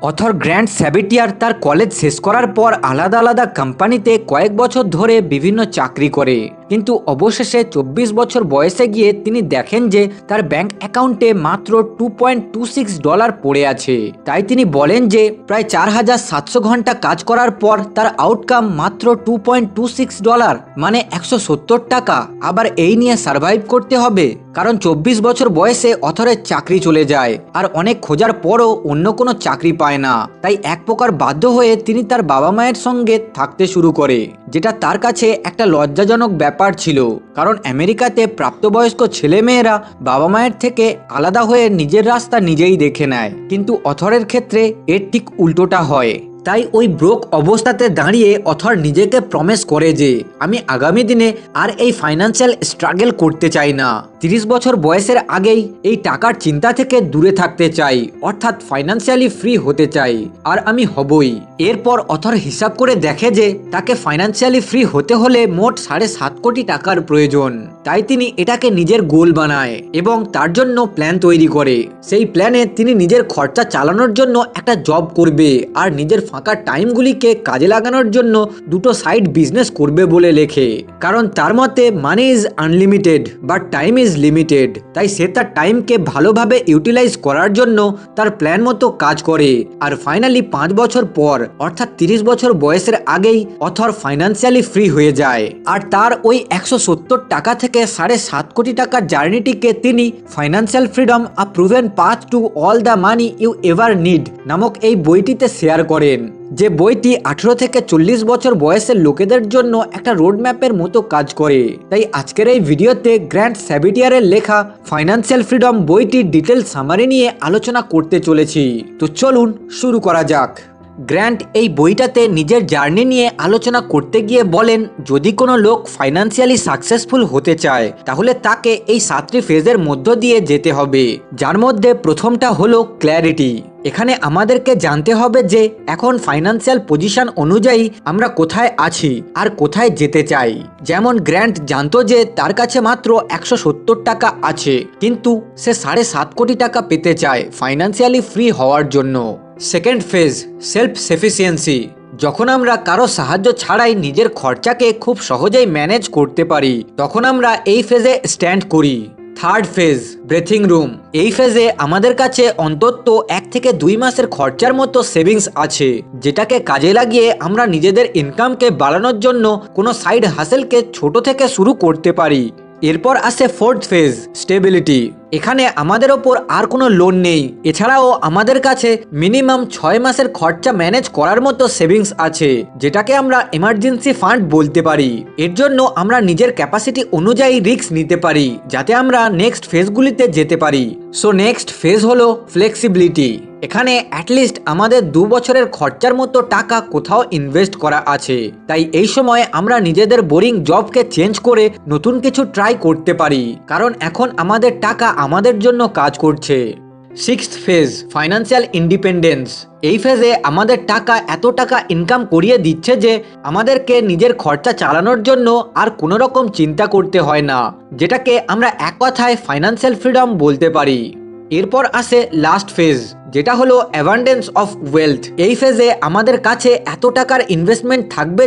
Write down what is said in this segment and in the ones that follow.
Author grant স্যাবিটিয়ার তার college শেষ করার পর আলাদা আলাদা কোম্পানিতে কয়েক বছর ধরে বিভিন্ন চাকরি করে, কিন্তু অবশেষে 24 বছর বয়সে গিয়ে তিনি দেখেন যে তার ব্যাংক অ্যাকাউন্টে মাত্র $2.26 পড়ে আছে। তাই তিনি বলেন যে প্রায় 4700 ঘন্টা কাজ করার পর তার আউটকাম মাত্র $2.26, মানে 170 টাকা। আবার এই নিয়ে সার্ভাইভ করতে হবে, কারণ 24 বছর বয়সে অথরের চাকরি চলে যায় আর অনেক খোঁজার পরও অন্য কোনো চাকরি পায় না। তাই এক প্রকার বাধ্য হয়ে তিনি তার বাবা মায়ের সঙ্গে থাকতে শুরু করে, যেটা তার কাছে একটা লজ্জাজনক ব্যাপার ছিল, কারণ আমেরিকাতে প্রাপ্তবয়স্ক ছেলেমেয়েরা বাবা মায়ের থেকে আলাদা হয়ে নিজের রাস্তা নিজেই দেখে নেয়, কিন্তু অথরের ক্ষেত্রে এর ঠিক উল্টোটা হয়। তাই ওই ব্রোক অবস্থাতে দাঁড়িয়ে অথর নিজেকে প্রমিস করে যে আমি আগামী দিনে আর এই ফাইন্যান্সিয়াল স্ট্রাগল করতে চাই না। 30 বছর বয়সের আগেই এই টাকার চিন্তা থেকে দূরে থাকতে চাই, অর্থাৎ ফাইন্যান্সিয়ালি ফ্রি হতে চাই, আর আমি হবই। এরপর অথর হিসাব করে দেখে যে তাকে ফাইন্যান্সিয়ালি ফ্রি হতে হলে মোট 7.5 কোটি টাকার প্রয়োজন। তাই তিনি এটাকে নিজের গোল বানায় এবং তার জন্য প্ল্যান তৈরি করে। সেই প্ল্যানে তিনি নিজের খরচা চালানোর জন্য একটা জব করবে আর নিজের ফাঁকা টাইমগুলিকে কাজে লাগানোর জন্য দুটো সাইড বিজনেস করবে বলে লেখে, কারণ তার মতে money is unlimited but time is limited. তাই সে তার টাইমকে ভালোভাবে ইউটিলাইজ করার জন্য তার প্ল্যান মতো কাজ করে। আর ফাইনালি 5 বছর পর, অর্থাৎ 30 বছর বয়সের আগেই অথর ফাইন্যান্সিয়ালি ফ্রি হয়ে যায়। আর তার ওই 170 টাকা থেকে 7.5 কোটি টাকার জার্নিটিকে তিনি financial freedom a proven path to all the money you ever need নামক এই বইটিতে শেয়ার করেন, যে বইটি 18 থেকে 40 বছর বয়সের লোকেদের জন্য একটা রোড ম্যাপের মতো কাজ করে। তাই আজকের এই ভিডিওতে গ্র্যান্ট স্যাবিটিয়ারের লেখা ফাইন্যান্সিয়াল ফ্রিডম বইটির ডিটেল সামারি নিয়ে আলোচনা করতে চলেছি। তো চলুন শুরু করা যাক। গ্র্যান্ট এই বইটাতে নিজের জার্নি নিয়ে আলোচনা করতে গিয়ে বলেন, যদি কোনো লোক ফাইন্যান্সিয়ালি সাকসেসফুল হতে চায় তাহলে তাকে এই 7টি ফেজের মধ্য দিয়ে যেতে হবে, যার মধ্যে প্রথমটা হলো ক্ল্যারিটি। এখানে আমাদেরকে জানতে হবে যে এখন ফাইন্যান্সিয়াল পজিশন অনুযায়ী আমরা কোথায় আছি আর কোথায় যেতে চাই। যেমন গ্র্যান্ট জানতো যে তার কাছে মাত্র 170 টাকা আছে, কিন্তু সে 7.5 কোটি টাকা পেতে চায় ফাইন্যান্সিয়ালি ফ্রি হওয়ার জন্য। Second phase, self sufficiency. যখন আমরা কারো সাহায্য ছাড়াই নিজের খরচাকে খুব সহজেই ম্যানেজ করতে পারি, তখন আমরা এই ফেজে স্ট্যান্ড করি। Third phase, breathing room. এই ফেজে আমাদের কাছে অন্তত 1 থেকে 2 মাসের খরচার মতো সেভিংস আছে, যেটাকে কাজে লাগিয়ে আমরা নিজেদের ইনকামকে বাড়ানোর জন্য কোনো সাইড হাসেলকে ছোট থেকে শুরু করতে পারি। এরপর আসে ফোর্থ ফেজ, স্টেবিলিটি। এখানে আমাদের ওপর আর কোনো লোন নেই, এছাড়াও আমাদের কাছে মিনিমাম 6 মাসের খরচা ম্যানেজ করার মতো সেভিংস আছে, যেটাকে আমরা এমার্জেন্সি ফান্ড বলতে পারি। এর জন্য আমরা নিজের ক্যাপাসিটি অনুযায়ী রিস্ক নিতে পারি, যাতে আমরা নেক্সট ফেজগুলিতে যেতে পারি। সো নেক্সট ফেজ হলো ফ্লেক্সিবিলিটি। এখানে অ্যাটলিস্ট আমাদের 2 বছরের খরচার মতো টাকা কোথাও ইনভেস্ট করা আছে, তাই এই সময় আমরা নিজেদের বোরিং জবকে চেঞ্জ করে নতুন কিছু ট্রাই করতে পারি, কারণ এখন আমাদের টাকা আমাদের জন্য কাজ করছে। Sixth phase, financial independence. এই ফেজে আমাদের টাকা এত টাকা ইনকাম করিয়ে দিচ্ছে যে আমাদেরকে নিজের খরচা চালানোর জন্য আর কোনো রকম চিন্তা করতে হয় না, যেটাকে আমরা এক কথায় ফাইন্যান্সিয়াল ফ্রিডম বলতে পারি। এরপর আসে লাস্ট ফেজ, যেটা হলো অ্যাবান্ডেন্স অফ ওয়েলথ। এই ফেজে আমাদের কাছে এত টাকার ইনভেস্টমেন্ট থাকবে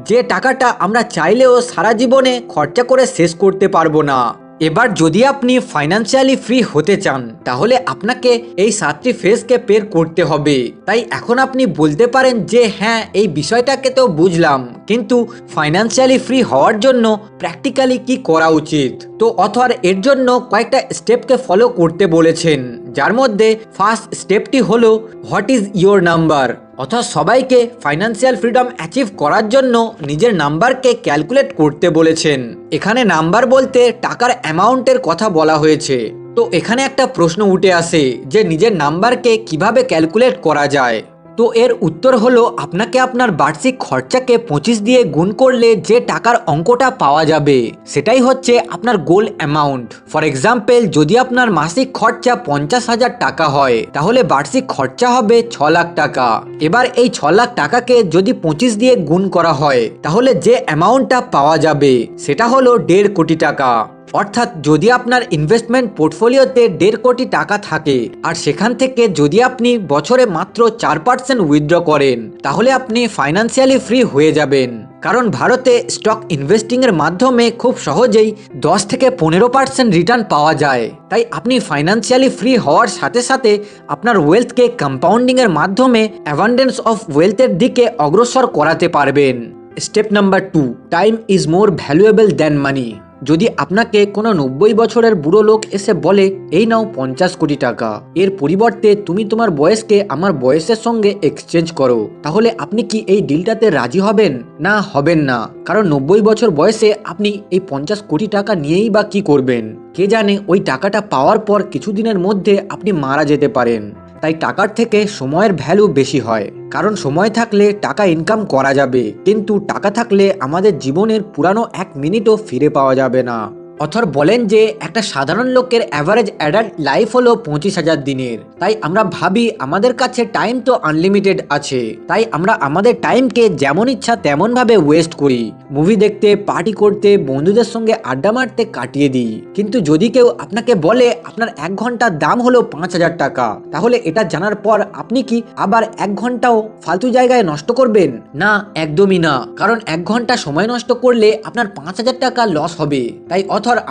যে টাকাটা আমরা চাইলেও সারা জীবনে খরচা করে শেষ করতে পারবো না। এবার যদি আপনি ফাইন্যান্সিয়ালি ফ্রি হতে চান, তাহলে আপনাকে এই 7টি ফেজকে পের করতে হবে। তাই এখন আপনি বলতে পারেন যে হ্যাঁ, এই বিষয়টাকে তো বুঝলাম, কিন্তু ফাইন্যান্সিয়ালি ফ্রি হওয়ার জন্য প্র্যাকটিক্যালি কি করা উচিত? তো অথর এর জন্য কয়েকটা স্টেপকে ফলো করতে বলেছেন, যার মধ্যে ফার্স্ট স্টেপটি হলো হোয়াট ইজ ইয়োর নাম্বার। অর্থাৎ সবাইকে ফাইন্যান্সিয়াল ফ্রিডম অ্যাচিভ করার জন্য নিজের নাম্বারকে ক্যালকুলেট করতে বলেছেন। এখানে নাম্বার বলতে টাকার অ্যামাউন্টের কথা বলা হয়েছে। তো এখানে একটা প্রশ্ন উঠে আসে যে নিজের নাম্বারকে কিভাবে ক্যালকুলেট করা যায়। তো এর উত্তর হলো আপনাকে আপনার বার্ষিক খরচাকে 25 দিয়ে গুণ করলে যে টাকার অঙ্কটা পাওয়া যাবে সেটাই হচ্ছে আপনার গোল অ্যামাউন্ট। ফর এক্সাম্পল, যদি আপনার মাসিক খরচা 50,000 টাকা হয়, তাহলে বার্ষিক খরচা হবে 6 লাখ টাকা। এবার এই 6 লাখ টাকাকে যদি 25 দিয়ে গুণ করা হয়, তাহলে যে অ্যামাউন্টটা পাওয়া যাবে সেটা হলো 1.5 কোটি টাকা। অর্থাৎ যদি আপনার ইনভেস্টমেন্ট পোর্টফোলিওতে 1.5 কোটি টাকা থাকে আর সেখান থেকে যদি আপনি বছরে মাত্র 4% উইথড্র করেন, তাহলে আপনি ফাইন্যান্সিয়ালি ফ্রি হয়ে যাবেন। কারণ ভারতে স্টক ইনভেস্টিং এর মাধ্যমে খুব সহজেই 10 থেকে 15% রিটার্ন পাওয়া যায়। তাই আপনি ফাইন্যান্সিয়ালি ফ্রি হওয়ার সাথে সাথে আপনার ওয়েলথকে কম্পাউন্ডিং এর মাধ্যমে অ্যাবান্ডেন্স অফ ওয়েলথের দিকে অগ্রসর করাতে পারবেন। Step number 2, time is more valuable than মানি। যদি আপনাকে কোনো 90 বছরের বুড়ো লোক এসে বলে এই নাও 50 কোটি টাকা, এর পরিবর্তে তুমি তোমার বয়সকে আমার বয়সের সঙ্গে এক্সচেঞ্জ করো, তাহলে আপনি কি এই ডিলটাতে রাজি হবেন? না, হবেন না। কারণ 90 বছর বয়সে আপনি এই 50 কোটি টাকা নিয়েই বা কি করবেন? কে জানে ওই টাকাটা পাওয়ার পর কিছুদিনের মধ্যে আপনি মারা যেতে পারেন। তাই টাকার থেকে সময়ের ভ্যালু বেশি হয়। কারণ সময় থাকলে টাকা ইনকাম করা যাবে, কিন্তু টাকা থাকলে আমাদের জীবনের পুরানো 1 মিনিটও ফিরে পাওয়া যাবে না। অথর বলেন যে একটা সাধারণ লোকের অ্যাভারেজ অ্যাডাল্ট লাইফ হলো 25,000 দিনের। তাই আমরা ভাবি আমাদের কাছে টাইম তো আনলিমিটেড আছে, তাই আমরা আমাদের টাইমকে যেমন ইচ্ছা তেমন ভাবে ওয়েস্ট করি। মুভি দেখতে, পার্টি করতে, বন্ধুদের সঙ্গে আড্ডা মারতে কাটিয়ে দিই। কিন্তু যদি কেউ আপনাকে বলে আপনার 1 ঘন্টার দাম হলো 5,000 টাকা, তাহলে এটা জানার পর আপনি কি আবার 1 ঘন্টাও ফালতু জায়গায় নষ্ট করবেন? না, একদমই না। কারণ 1 ঘন্টা সময় নষ্ট করলে আপনার 5,000 টাকা লস হবে। তাই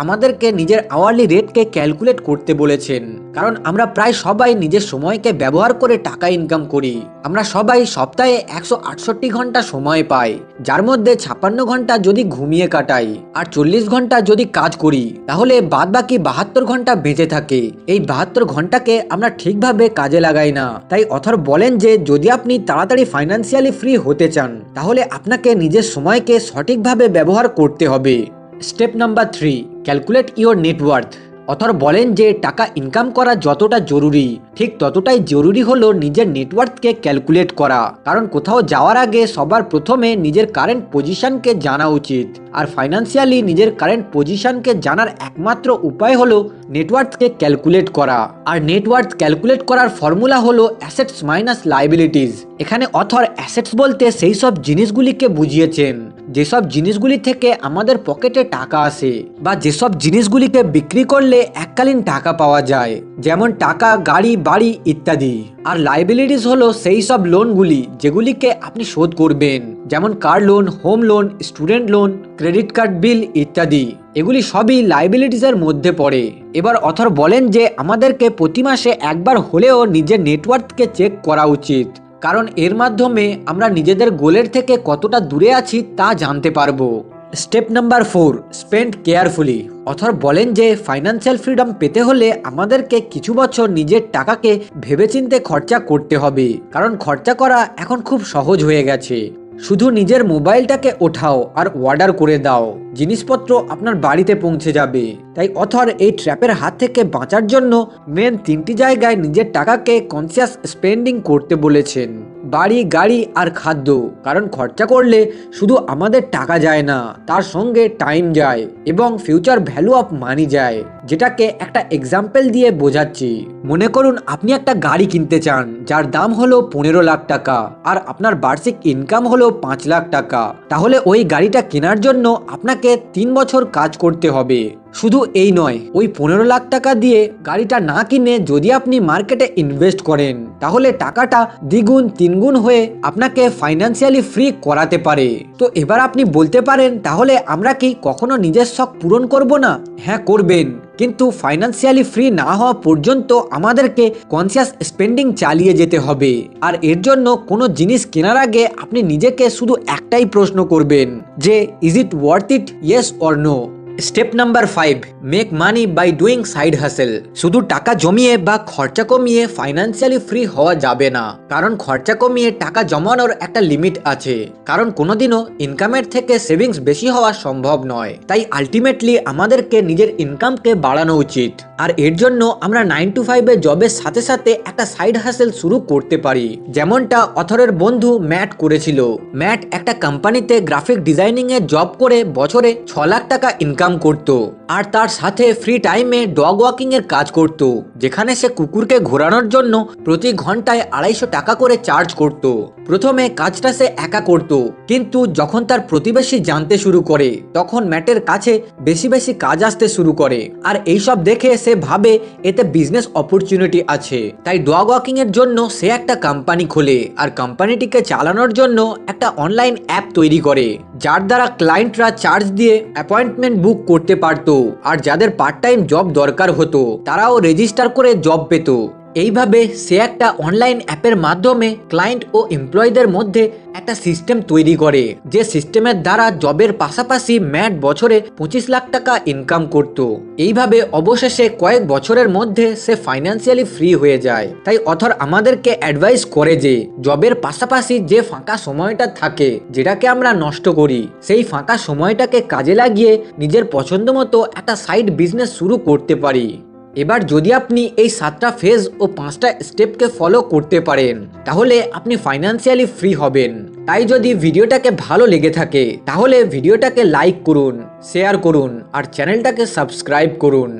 আমাদেরকে নিজের আওয়ারলি রেটকে ক্যালকুলেট করতে বলেছেন। কারণ আমরা প্রায় সবাই নিজের সময়কে ব্যবহার করে টাকা ইনকাম করি। আমরা সবাই সপ্তাহে 168 ঘন্টা সময় পাই, যার মধ্যে 56 ঘন্টা যদি ঘুমিয়ে কাটাই আর 40 ঘন্টা যদি কাজ করি, তাহলে বাদ বাকি 72 ঘন্টা বেঁচে থাকে। এই 72 ঘন্টাকে আমরা ঠিকভাবে কাজে লাগাই না। তাই অথর বলেন যে যদি আপনি তাড়াতাড়ি ফাইন্যান্সিয়ালি ফ্রি হতে চান, তাহলে আপনাকে নিজের সময়কে সঠিকভাবে ব্যবহার করতে হবে। Step number 3, calculate your net worth. Author বলেন যে টাকা ইনকাম করা যতটা জরুরি, ঠিক ততটাই জরুরি হলো নিজের নেটওয়ার্থকে ক্যালকুলেট করা। কারণ কোথাও যাওয়ার আগে সবার প্রথমে নিজের কারেন্ট পজিশনকে জানা উচিত। আর ফাইন্যান্সিয়ালি নিজের কারেন্ট পজিশনকে জানার একমাত্র উপায় হলো নেটওয়ার্থকে ক্যালকুলেট করা। আর নেটওয়ার্থ ক্যালকুলেট করার ফর্মুলা হলো অ্যাসেটস মাইনাস লাইবিলিটিস। এখানে অথর অ্যাসেটস বলতে সেই সব জিনিসগুলিকে বুঝিয়েছেন যেসব জিনিসগুলি থেকে আমাদের পকেটে টাকা আসে, বা যেসব জিনিসগুলিকে বিক্রি করলে এককালীন টাকা পাওয়া যায়, যেমন টাকা, গাড়ি, বাড়ি ইত্যাদি। আর লাইবিলিটিস হলো সেই সব লোনগুলি যেগুলিকে আপনি শোধ করবেন, যেমন car loan, home loan, student loan, credit card বিল ইত্যাদি। এগুলি সবই লাইবিলিটিসের মধ্যে পড়ে। এবার অথর বলেন যে আমাদেরকে প্রতি মাসে একবার হলেও নিজের নেটওয়ার্থকে চেক করা উচিত। কারণ এর মাধ্যমে আমরা নিজেদের গোলের থেকে কতটা দূরে আছি তা জানতে পারবো। Step number 4, spend carefully. Author বলেন যে ফাইন্যান্সিয়াল ফ্রিডম পেতে হলে আমাদেরকে কিছু বছর নিজের টাকাকে ভেবেচিন্তে খরচা করতে হবে। কারণ খরচা করা এখন খুব সহজ হয়ে গেছে। শুধু নিজের মোবাইলটাকে ওঠাও আর অর্ডার করে দাও, জিনিসপত্র আপনার বাড়িতে পৌঁছে যাবে। তাই অথর এই ট্র্যাপের হাত থেকে বাঁচার জন্য মেন 3টি জায়গায় নিজের টাকাকে কনসিয়াস স্পেন্ডিং করতে বলেছেন: বাড়ি, গাড়ি আর খাদ্য। কারণ খরচা করলে শুধু আমাদের টাকা যায় না, তার সঙ্গে টাইম যায় এবং ফিউচার ভ্যালু অফ মানি যায়। যেটাকে একটা এক্সাম্পল দিয়ে বোঝাচ্ছি। মনে করুন আপনি একটা গাড়ি কিনতে চান যার দাম হলো 15 লাখ টাকা আর আপনার বার্ষিক ইনকাম হলো 5 লাখ টাকা। তাহলে ওই গাড়িটা কেনার জন্য আপনাকে 3 বছর কাজ করতে হবে। শুধু এই নয়, ওই 15 লাখ টাকা দিয়ে গাড়িটা না কিনে যদি আপনি মার্কেটে ইনভেস্ট করেন, তাহলে টাকাটা দ্বিগুণ তিনগুণ হয়ে আপনাকে ফাইন্যান্সিয়ালি ফ্রি করাতে পারে। তো এবার আপনি বলতে পারেন, তাহলে আমরা কি কখনো নিজের শখ পূরণ করব না? হ্যাঁ, করবেন, কিন্তু ফাইন্যান্সিয়ালি ফ্রি না হওয়া পর্যন্ত আমাদেরকে কনসিয়াস স্পেন্ডিং চালিয়ে যেতে হবে। আর এর জন্য কোনো জিনিস কেনার আগে আপনি নিজেকে শুধু একটাই প্রশ্ন করবেন যে is it worth it, yes or no. Step number 5, make money by doing side hustle. শুধু টাকা জমিয়ে বা খরচা কমিয়ে ফাইন্যান্সিয়ালি ফ্রি হওয়া যাবে না। কারণ খরচা কমিয়ে টাকা জমানোর একটা লিমিট আছে। কারণ কোনোদিনও ইনকামের থেকে সেভিংস বেশি হওয়া সম্ভব নয়। তাই আলটিমেটলি আমাদেরকে নিজের ইনকামকে বাড়ানো উচিত। আর এর জন্য আমরা 9 to 5 এর জবের সাথে সাথে একটা সাইড হাসেল শুরু করতে পারি, যেমনটা অথরের বন্ধু ম্যাট করেছিল। ম্যাট একটা কোম্পানিতে গ্রাফিক ডিজাইনিং এর জব করে বছরে 6 লাখ টাকা ইনকাম ইনকাম করত আর তার সাথে ফ্রি টাইমে ডগ ওয়াকিং এর কাজ করত, যেখানে সে কুকুরকে ঘোরানোর জন্য প্রতি ঘন্টায় 250 টাকা করে চার্জ করত। প্রথমে কাজটা সে একা করত, কিন্তু যখন তার প্রতিবেশী জানতে শুরু করে তখন ম্যাটের কাছে বেশি বেশি কাজ আসতে শুরু করে। আর এইসব দেখে সে ভাবে এতে বিজনেস অপরচুনিটি আছে, তাই ডগ ওয়াকিং এর জন্য সে একটা কোম্পানি খোলে আর কোম্পানিটিকে চালানোর জন্য একটা অনলাইন অ্যাপ তৈরি করে, যার দ্বারা ক্লায়েন্টরা চার্জ দিয়ে অ্যাপয়েন্টমেন্ট বুক করতে পারতো আর যাদের পার্ট টাইম জব দরকার হতো তারাও রেজিস্টার করে জব পেত। এইভাবে সে একটা অনলাইন অ্যাপের মাধ্যমে ক্লায়েন্ট ও এমপ্লয়ীদের মধ্যে একটা সিস্টেম তৈরি করে, যে সিস্টেমের দ্বারা জবের পাশাপাশি ম্যাট বছরে 25 লাখ টাকা ইনকাম করত। এইভাবে অবশেষে কয়েক বছরের মধ্যে সে ফাইন্যান্সিয়ালি ফ্রি হয়ে যায়। তাই অথর আমাদেরকে অ্যাডভাইস করে যে জবের পাশাপাশি যে ফাঁকা সময়টা থাকে, যেটাকে আমরা নষ্ট করি, সেই ফাঁকা সময়টাকে কাজে লাগিয়ে নিজের পছন্দ মতো একটা সাইড বিজনেস শুরু করতে পারি। এবার যদি আপনি এই 7টা ফেজ ও 5টা স্টেপকে ফলো করতে পারেন, তাহলে আপনি ফাইন্যান্সিয়ালি ফ্রি হবেন। তাই যদি ভিডিওটাকে ভালো লেগে থাকে তাহলে ভিডিওটাকে লাইক করুন, শেয়ার করুন আর চ্যানেলটাকে সাবস্ক্রাইব করুন।